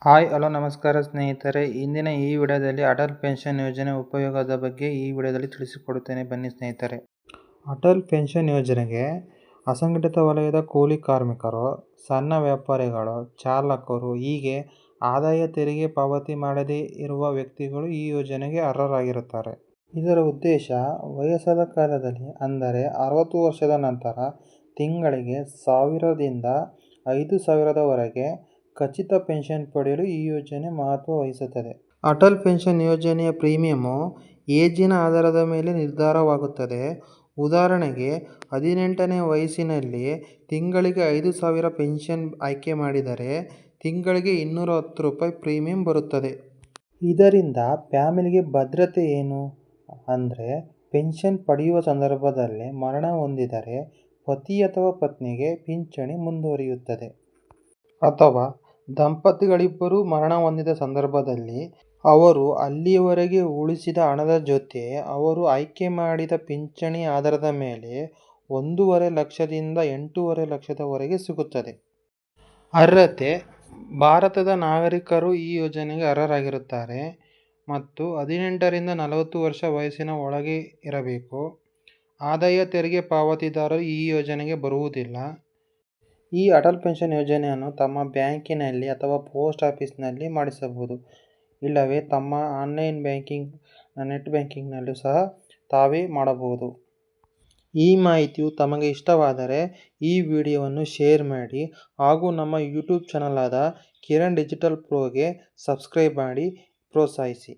Hi hello ನಮಸ್ಕಾರ ಸ್ನೇಹಿತರೆ. ಇಂದಿನ ಈ ವಿಡಿಯೋದಲ್ಲಿ ಅಟಲ್ ಪೆನ್ಷನ್ ಯೋಜನೆ ಉಪಯೋಗದ ಬಗ್ಗೆ ಈ ವಿಡಿಯೋದಲ್ಲಿ ತಿಳಿಸಿಕೊಡುತ್ತೇನೆ, ಬನ್ನಿ ಸ್ನೇಹಿತರೆ. ಅಟಲ್ ಪೆನ್ಷನ್ ಯೋಜನೆಗೆ ಅಸಂಘಟಿತ ವಲಯದ ಕೂಲಿ ಕಾರ್ಮಿಕರು, ಸಣ್ಣ ವ್ಯಾಪಾರಿಗಳು, ಚಾಲಕರು ಹೀಗೆ ಆದಾಯ ತೆರಿಗೆ ಪಾವತಿ ಮಾಡದೇ ಇರುವ ವ್ಯಕ್ತಿಗಳು ಈ ಯೋಜನೆಗೆ ಅರ್ಹರಾಗಿರುತ್ತಾರೆ. ಇದರ ಉದ್ದೇಶ ವಯಸ್ಸಾದ ಕಾಲದಲ್ಲಿ ಅಂದರೆ 60 ವರ್ಷದ ನಂತರ ತಿಂಗಳಿಗೆ 1000 ದಿಂದ 5000 ವರೆಗೆ ಖಚಿತ ಪೆನ್ಷನ್ ಪಡೆಯಲು ಈ ಯೋಜನೆ ಮಹತ್ವ ವಹಿಸುತ್ತದೆ. ಅಟಲ್ ಪೆನ್ಷನ್ ಯೋಜನೆಯ ಪ್ರೀಮಿಯಂ ಏಜಿನ ಆಧಾರದ ಮೇಲೆ ನಿರ್ಧಾರವಾಗುತ್ತದೆ. ಉದಾಹರಣೆಗೆ 18ನೇ ವಯಸ್ಸಿನಲ್ಲಿ ತಿಂಗಳಿಗೆ 5000 ಪೆನ್ಷನ್ ಆಯ್ಕೆ ಮಾಡಿದರೆ ತಿಂಗಳಿಗೆ 210 ರೂಪಾಯಿ ಪ್ರೀಮಿಯಂ ಬರುತ್ತದೆ. ಇದರಿಂದ ಫ್ಯಾಮಿಲಿಗೆ ಭದ್ರತೆ ಏನು ಅಂದರೆ, ಪೆನ್ಷನ್ ಪಡೆಯುವ ಸಂದರ್ಭದಲ್ಲಿ ಮರಣ ಹೊಂದಿದರೆ ಪತಿ ಅಥವಾ ಪತ್ನಿಗೆ ಪಿಂಚಣಿ ಮುಂದುವರಿಯುತ್ತದೆ. ಅಥವಾ ದಂಪತಿಗಳಿಬ್ಬರೂ ಮರಣ ಹೊಂದಿದ ಸಂದರ್ಭದಲ್ಲಿ ಅವರು ಅಲ್ಲಿಯವರೆಗೆ ಉಳಿಸಿದ ಹಣದ ಜೊತೆ ಅವರು ಆಯ್ಕೆ ಮಾಡಿದ ಪಿಂಚಣಿ ಆಧಾರದ ಮೇಲೆ 1.5 ಲಕ್ಷದಿಂದ 8.5 ಲಕ್ಷದವರೆಗೆ ಸಿಗುತ್ತದೆ. ಅರ್ಹತೆ: ಭಾರತದ ನಾಗರಿಕರು ಈ ಯೋಜನೆಗೆ ಅರ್ಹರಾಗಿರುತ್ತಾರೆ ಮತ್ತು 18 ರಿಂದ 40 ವರ್ಷ ವಯಸ್ಸಿನ ಒಳಗೆ ಇರಬೇಕು. ಆದಾಯ ತೆರಿಗೆ ಪಾವತಿದಾರರು ಈ ಯೋಜನೆಗೆ ಬರುವುದಿಲ್ಲ. ಈ ಅಟಲ್ ಪೆನ್ಷನ್ ಯೋಜನೆಯನ್ನು ತಮ್ಮ ಬ್ಯಾಂಕಿನಲ್ಲಿ ಅಥವಾ ಪೋಸ್ಟ್ ಆಫೀಸ್ನಲ್ಲಿ ಮಾಡಿಸಬಹುದು. ಇಲ್ಲವೇ ತಮ್ಮ ಆನ್ಲೈನ್ ಬ್ಯಾಂಕಿಂಗ್, ನೆಟ್ ಬ್ಯಾಂಕಿಂಗ್ನಲ್ಲೂ ಸಹ ತಾವೇ ಮಾಡಬಹುದು. ಈ ಮಾಹಿತಿಯು ತಮಗೆ ಇಷ್ಟವಾದರೆ ಈ ವಿಡಿಯೋವನ್ನು ಶೇರ್ ಮಾಡಿ ಹಾಗೂ ನಮ್ಮ ಯೂಟ್ಯೂಬ್ ಚಾನಲ್ ಆದ ಕಿರಣ್ ಡಿಜಿಟಲ್ ಪ್ರೋಗೆ ಸಬ್ಸ್ಕ್ರೈಬ್ ಮಾಡಿ ಪ್ರೋತ್ಸಾಹಿಸಿ.